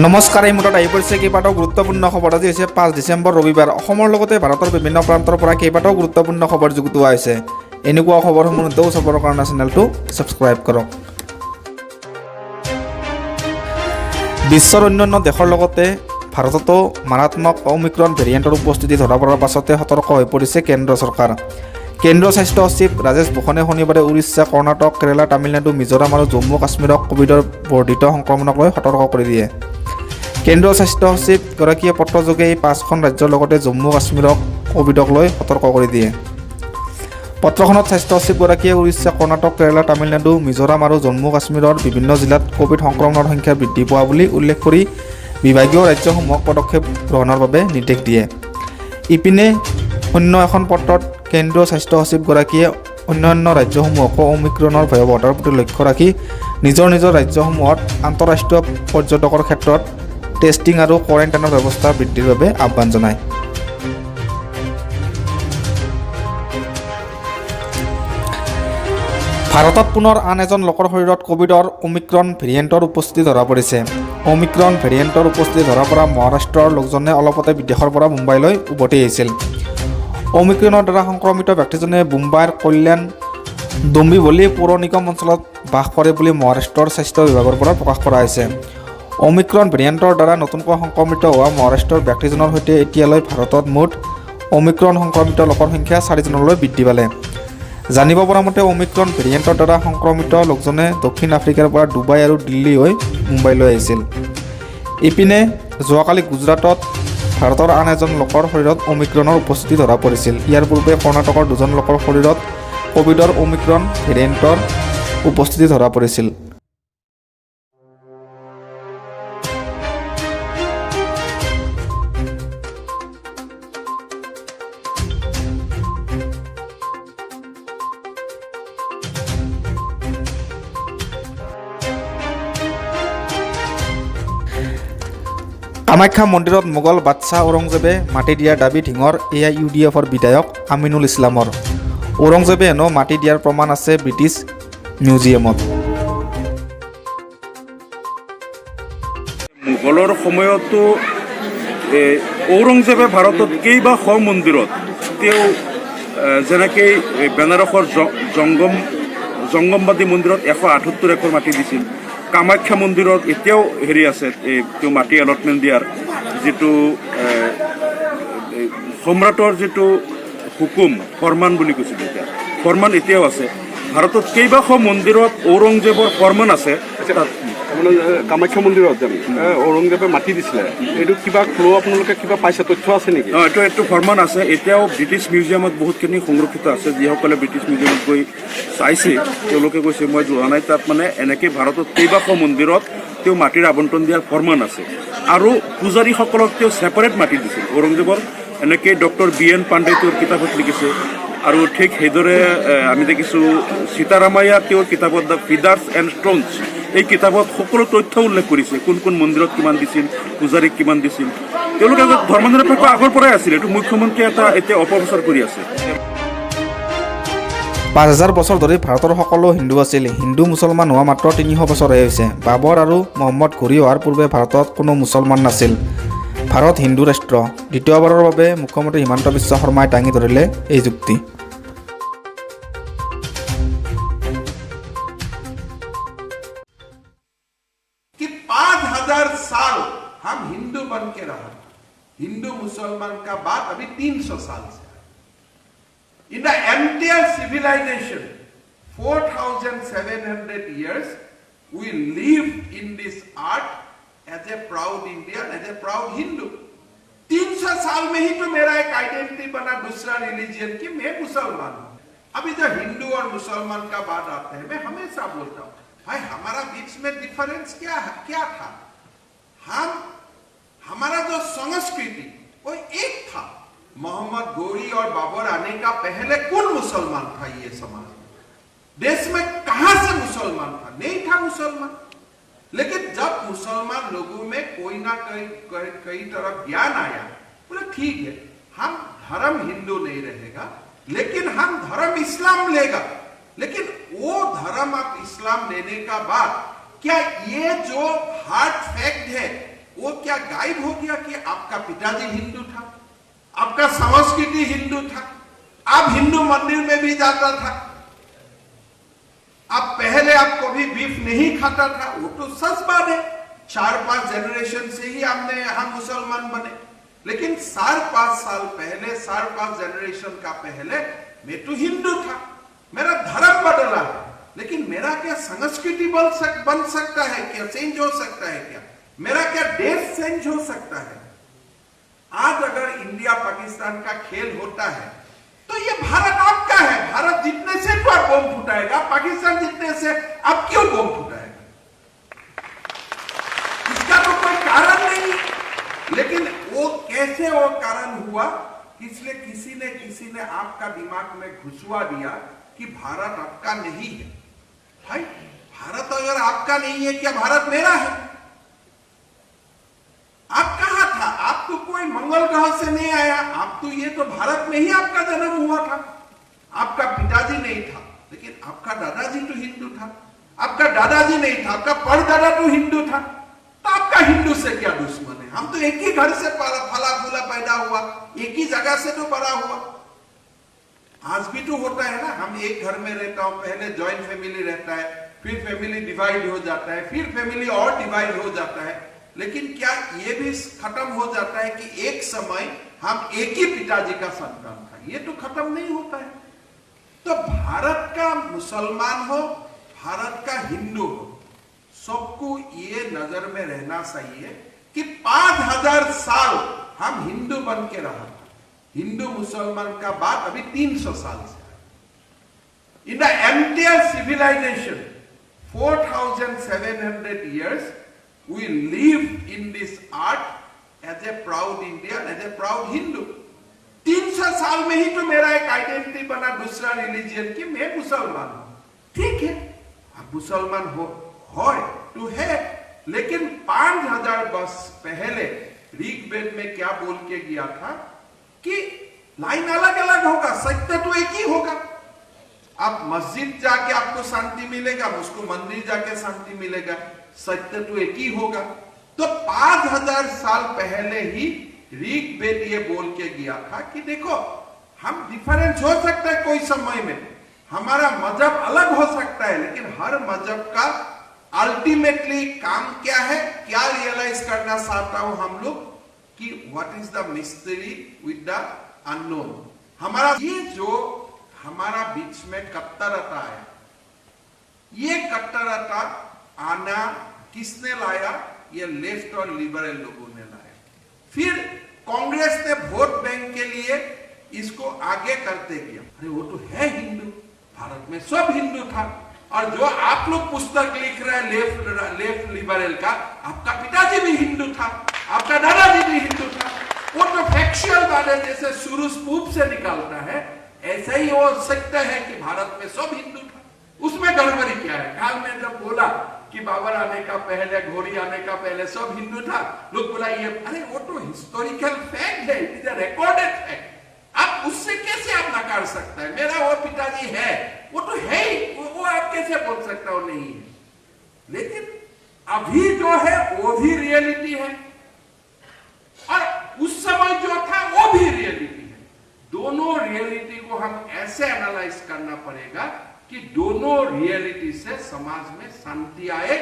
নমস্কাৰ, এই মুহূৰ্তত আহি পৰিছে কেইবাটাও গুৰুত্বপূৰ্ণ খবৰ। আজি হৈছে 5 ডিচেম্বৰ ৰবিবাৰ। অসমৰ লগতে ভাৰতৰ বিভিন্ন প্ৰান্তৰ পৰা কেইবাটাও গুৰুত্বপূৰ্ণ খবৰ যুগুতোৱা হৈছে। এনেকুৱা খবৰসমূহ নিতৌ চাবৰ কাৰণে চেনেলটো ছাবস্ক্ৰাইব কৰক। বিশ্বৰ অন্যান্য দেশৰ লগতে ভাৰততো মাৰাত্মক অমিক্ৰণ ভেৰিয়েণ্টৰ উপস্থিতি ধৰা পৰাৰ পাছতে সতৰ্ক হৈ পৰিছে কেন্দ্ৰ চৰকাৰ। কেন্দ্ৰীয় স্বাস্থ্য সচিব ৰাজেশ ভূষণে শনিবাৰে উৰিষ্যা, কৰ্ণাটক, কেৰালা, তামিলনাডু, মিজোৰাম আৰু জম্মু কাশ্মীৰক কোভিডৰ বৰ্ধিত সংক্ৰমণক লৈ সতৰ্ক কৰি দিয়ে। কেন্দ্ৰীয় স্বাস্থ্য সচিবগৰাকীয়ে পত্ৰযোগে এই 5খন ৰাজ্যৰ লগতে জম্মু কাশ্মীৰক কোভিডক লৈ সতৰ্ক কৰি দিয়ে। পত্ৰখনত স্বাস্থ্য সচিবগৰাকীয়ে উৰিষ্যা, কৰ্ণাটক, কেৰালা, তামিলনাডু, মিজোৰাম আৰু জম্মু কাশ্মীৰৰ বিভিন্ন জিলাত কোভিড সংক্ৰমণৰ সংখ্যা বৃদ্ধি পোৱা বুলি উল্লেখ কৰি বিভাগীয় ৰাজ্যসমূহক পদক্ষেপ গ্ৰহণৰ বাবে নিৰ্দেশ দিয়ে। ইপিনে অন্য এখন পত্ৰত কেন্দ্ৰীয় স্বাস্থ্য সচিবগৰাকীয়ে অন্যান্য ৰাজ্যসমূহকো অমিক্ৰণৰ ভয়াৱহতাৰ প্ৰতি লক্ষ্য ৰাখি নিজৰ ৰাজ্যসমূহত আন্তঃৰাষ্ট্ৰীয় পৰ্যটকৰ ক্ষেত্ৰত টেষ্টিং আৰু কোৱাৰেণ্টাইনৰ ব্যৱস্থা বৃদ্ধিৰ বাবে আহ্বান জনায়। ভাৰতত পুনৰ আন এজন লোকৰ শৰীৰত কোভিডৰ অমিক্ৰণ ভেৰিয়েণ্টৰ উপস্থিতি ধৰা পৰিছে। অমিক্ৰণ ভেৰিয়েণ্টৰ উপস্থিতি ধৰা পৰা মহাৰাষ্ট্ৰৰ লোকজনে অলপতে বিদেশৰ পৰা মুম্বাইলৈ উভতি আহিছিল। অমিক্ৰণৰ দ্বাৰা সংক্ৰমিত ব্যক্তিজনে মুম্বাইৰ কল্যাণ ডোম্বিৱলী পৌৰ নিগম অঞ্চলত বাস কৰে বুলি মহাৰাষ্ট্ৰৰ স্বাস্থ্য বিভাগৰ পৰা প্ৰকাশ কৰা হৈছে। অমিক্ৰণ ভেৰিয়েণ্টৰ দ্বাৰা নতুনকৈ সংক্ৰমিত হোৱা মহাৰাষ্ট্ৰৰ ব্যক্তিজনৰ সৈতে এতিয়ালৈ ভাৰতত মুঠ অমিক্ৰণ সংক্ৰমিত লোকৰ সংখ্যা 4জনলৈ বৃদ্ধি পালে। জানিব পৰা মতে অমিক্ৰণ ভেৰিয়েণ্টৰ দ্বাৰা সংক্ৰমিত লোকজনে দক্ষিণ আফ্ৰিকাৰ পৰা ডুবাই আৰু দিল্লী হৈ মুম্বাইলৈ আহিছিল। ইপিনে যোৱাকালি গুজৰাটত ভাৰতৰ আন এজন লোকৰ শৰীৰত অমিক্ৰণৰ উপস্থিতি ধৰা পৰিছিল। ইয়াৰ পূৰ্বে কৰ্ণাটকৰ 2জন লোকৰ শৰীৰত কোভিডৰ অমিক্ৰণ ভেৰিয়েণ্টৰ উপস্থিতি ধৰা পৰিছিল। কামাখ্যা মন্দিৰত মোগল বাদশ্বাহ ঔৰংজেবে মাটি দিয়াৰ দাবী ধিঙৰ AIUDFৰ বিধায়ক আমিনুল ইছলামৰ। ঔৰংজেবে হেনো মাটি দিয়াৰ প্ৰমাণ আছে ব্ৰিটিছ মিউজিয়ামত। মোগলৰ সময়তো ঔৰংজেবে ভাৰতত কেইবাশ মন্দিৰত তেওঁ যেনেকৈ বেনাৰসৰ জংগমবাদী মন্দিৰত 178 একৰ মাটি দিছিল। কামাখ্যা মন্দিৰত এতিয়াও আছে তেওঁ মাটি এলটমেণ্ট দিয়াৰ যিটো সম্ৰাটৰ যিটো হুকুম ফৰমান বুলি কৈছিল, এতিয়া ফৰমান এতিয়াও আছে। ভাৰতত কেইবাশ মন্দিৰত ঔৰংজেবৰ ফৰমান আছে। কামাখ্যা মন্দিৰত ঔৰংজেবে মাটি দিছিলে, এইটো কিবা ক্লু আপোনালোকে কিবা পাইছে, তথ্য আছে নেকি? এইটো ফৰমান আছে, এতিয়াও ব্ৰিটিছ মিউজিয়ামত বহুতখিনি সংৰক্ষিত আছে। যিসকলে ব্ৰিটিছ মিউজিয়ামত গৈ চাইছে তেওঁলোকে কৈছে, মই যোৱা নাই তাত, মানে এনেকৈ ভাৰতত কেইবাশ মন্দিৰত তেওঁ মাটিৰ আবণ্টন দিয়াৰ ফৰমান আছে। আৰু পূজাৰীসকলক তেওঁ ছেপাৰেট মাটি দিছিল ঔৰংজেবৰ। এনেকৈ ডক্টৰ BN পাণ্ডে তেওঁৰ কিতাপত লিখিছে। আৰু ঠিক সেইদৰে আমি দেখিছোঁ সীতাৰামায়া তেওঁৰ কিতাপত দ্য ফিডাৰ্ছ এণ্ড ষ্ট'নছ, এই কিতাপত সকলো তথ্য উল্লেখ কৰিছে, কোন কোন মন্দিৰত কিমান দিছিল, পূজাৰীক কিমান দিছিল। তেওঁলোকে ধৰ্মনিৰপেক্ষ আগৰ পৰাই আছিল। এইটো মুখ্যমন্ত্ৰীয়ে এতিয়া অপপ্ৰচাৰ কৰি আছে। 5000 বছৰ ধৰি ভাৰতৰ সকলো হিন্দু আছিল। হিন্দু মুছলমান হোৱা মাত্ৰ 300 বছৰহে হৈছে। বাবৰ আৰু মহম্মদ ঘূৰি অহাৰ পূৰ্বে ভাৰতত কোনো মুছলমান নাছিল। ভাৰত হিন্দু ৰাষ্ট্ৰ। দ্বিতীয়বাৰৰ বাবে মুখ্যমন্ত্ৰী হিমন্ত বিশ্ব শৰ্মাই দাঙি ধৰিলে এই যুক্তি। कि 5000 साल हम हिंदू बन के रहा। हिंदू मुसलमान का बात अभी 300 साल से। In the entire civilization, 4700 years, we live in this earth as a proud Indian, as a proud Hindu. 300 साल में ही तो मेरा एक आइडेंटिटी बना दूसरा रिलीजियन की, मैं मुसलमान हूं। अभी जब हिंदू और मुसलमान का बात आते हैं, मैं हमेशा बोलता हूं, भाई हमारा बीच में डिफरेंस क्या था? हमारा जो संस्कृति वो एक था। मोहम्मद घोरी और बाबर आने का पहले कौन मुसलमान था? ये समाज देश में कहां से मुसलमान था? नहीं था मुसलमान। लेकिन जब मुसलमान लोगों में कोई ना कई तरफ ज्ञान आया, बोले ठीक है, हम धर्म हिंदू नहीं रहेगा, लेकिन हम धर्म इस्लाम लेगा। लेकिन वो धर्म आप इस्लाम लेने का बाद क्या ये जो हार्ड फैक्ट है वो क्या गायब हो गया कि आपका पिताजी हिंदू था, आपका संस्कृति हिंदू था, आप हिंदू मंदिर में भी जाता था, आप पहले आप कभी बीफ नहीं खाता था? वो तो सच बात है, 4-5 जनरेशन से ही हम मुसलमान बने। लेकिन 4-5 साल पहले, 4-5 जनरेशन का पहले मैं तो हिंदू था, मेरा धर्म बदला है, लेकिन मेरा क्या संस्कृति बन सकता है क्या? चेंज हो सकता है क्या? मेरा क्या देश चेंज हो सकता है? आज अगर इंडिया पाकिस्तान का खेल होता है तो ये भारत आपका है। भारत जीतने से तो आप बम फुटाएगा, पाकिस्तान जीतने से आप क्यों बम फुटाएगा? इसका तो कोई कारण नहीं है। लेकिन वो कैसे वो कारण हुआ? इसलिए किसी ने आपका दिमाग में घुसवा दिया कि भारत आपका नहीं है। भाई भारत अगर आपका नहीं है, क्या भारत मेरा है? आप कहां था? आप तो कोई मंगल ग्रह से नहीं आया, आप तो ये तो भारत में ही आपका जन्म हुआ था। आपका पिताजी नहीं था, लेकिन आपका दादाजी तो हिंदू था। आपका दादाजी नहीं था, आपका परदादा तो हिंदू था। तो आपका हिंदू से क्या दुश्मन है? हम तो एक ही घर से फला फूला पैदा हुआ, एक ही जगह से तो बड़ा हुआ। आज भी तो होता है ना, हम एक घर में रहता हूं, पहले जॉइंट फैमिली रहता है, फिर फैमिली डिवाइड हो जाता है, फिर फैमिली और डिवाइड हो जाता है। लेकिन क्या ये भी खत्म हो जाता है कि एक समय हम एक ही पिताजी का संतान था? ये तो खत्म नहीं होता है। तो भारत का मुसलमान हो, भारत का हिंदू हो, सबको ये नजर में रहना चाहिए कि 5000 साल हम हिंदू बन के रहा था। हिंदू मुसलमान का बात अभी 300 साल से। In the entire civilization 4700 years we live in this earth as a proud Indian, as a proud Hindu. 300 साल में ही तो मेरा एक आइडेंटिटी बना दूसरा रिलीजियन की, मैं मुसलमान हूं। ठीक है, आप मुसलमान हो तो है, लेकिन 5000 वर्ष पहले ऋग्वेद में क्या बोल के गया था कि लाइन अलग अलग होगा, सत्य तो एक ही होगा। आप मस्जिद जाके आपको शांति मिलेगा, मुझको मंदिर जाके शांति मिलेगा, सत्य तो एक ही होगा। तो 5000 साल पहले ही ऋग्वेद ये बोल के गया था कि देखो, हम डिफरेंस हो सकता है कोई समय में, हमारा मजहब अलग हो सकता है, लेकिन हर मजहब का अल्टीमेटली काम क्या है, क्या रियलाइज करना चाहता हूं हम लोग कि what is the mystery with the unknown. हमारा ये जो हमारा बीच में कट्टरता है, ये कट्टरता आना किसने लाया? ये लेफ्ट और लिबरल लोगों ने लाया। फिर कांग्रेस ने वोट बैंक के लिए इसको आगे करते गया। अरे वो तो है हिंदू, भारत में सब हिंदू था। और जो आप लोग पुस्तक लिख रहे हैं लेफ्ट लिबरल का, आपका पिताजी भी हिंदू था, आपका दादाजी भी हिंदू था। वो तो फैक्चुअल बात है, जैसे सूरज पूर्व से निकलता है, ऐसा ही हो सकता है कि भारत में सब हिंदू था। उसमें गड़बड़ी क्या है? काल में जब बोला कि बाबर आने का पहले, घोड़ी आने का पहले सब हिंदू था, लोग बोला ये, अरे वो तो हिस्टोरिकल फैक्ट है, it is a recorded fact. आप उससे कैसे आप नकार सकता है? मेरा वो पिताजी है, वो तो है ही, वो आप कैसे बोल सकता हो नहीं है? लेकिन अभी जो है वो भी रियलिटी है, और उस समय जो था वो भी रियलिटी है। दोनों रियलिटी को हम ऐसे एनालाइज करना पड़ेगा कि दोनों रियलिटी से समाज में शांति आए,